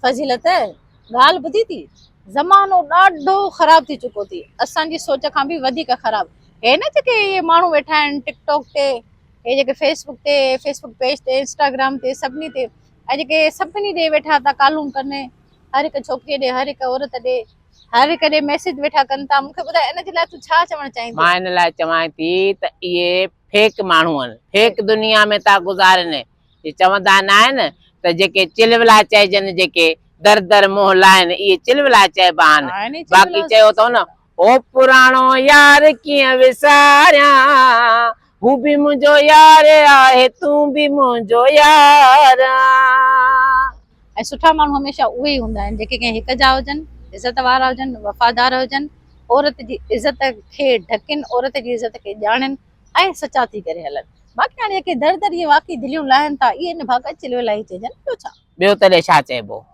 फज़ीलत ॻाल्हि ॿुधी थी, ज़मानो ॾाढो ख़राब थी चुको थी, असांजी सोच खां बि वधीक ख़राब। हे न जेके इहे माण्हू वेठा आहिनि टिकटॉक ते, हे जेके फेसबुक पेज ते, इंस्टाग्राम ते, सभिनी ते, ऐं जेके सभिनी ॾे वेठा था कालूं कनि, हर हिकु छोकिरीअ ॾे, हर हिकु औरत ॾे, हर हिकु ॾे मैसेज वेठा कनि था। मूंखे ॿुधाए इन जे लाइ तूं छा चवणु चाहींदी? मां इन लाइ चवां थी त इहे फेक माण्हू आहिनि, फेक दुनिया में था गुज़ारनि। इहे चवंदा न आहिनि त जेके चिलवला चइजनि, जेके दर दर मोह लाइनि, इहे चिलवला चइबा आहिनि। बाक़ी चयो अथव न, ओ पुराणो यार कीअं विसारियां, हू बि मुंहिंजो यार आहे, तूं बि मुंहिंजो यार। ऐं सुठा माण्हू हमेशह उहे ई हूंदा आहिनि जेके कंहिं हिक जा हुजनि, इज़त वारा हुजनि, वफ़ादार हुजनि, औरत जी इज़त खे ढकनि, औरत जी इज़त खे ॼाणनि ऐं सचा थी करे हलनि। बाक़ी हाणे जेके दर दर इहे वाक़ई दिलियूं लाहिनि था, इहे इन भागा चिलवला ई चइजनि, ॿियो छा? ॿियो तॾहिं छा चइबो?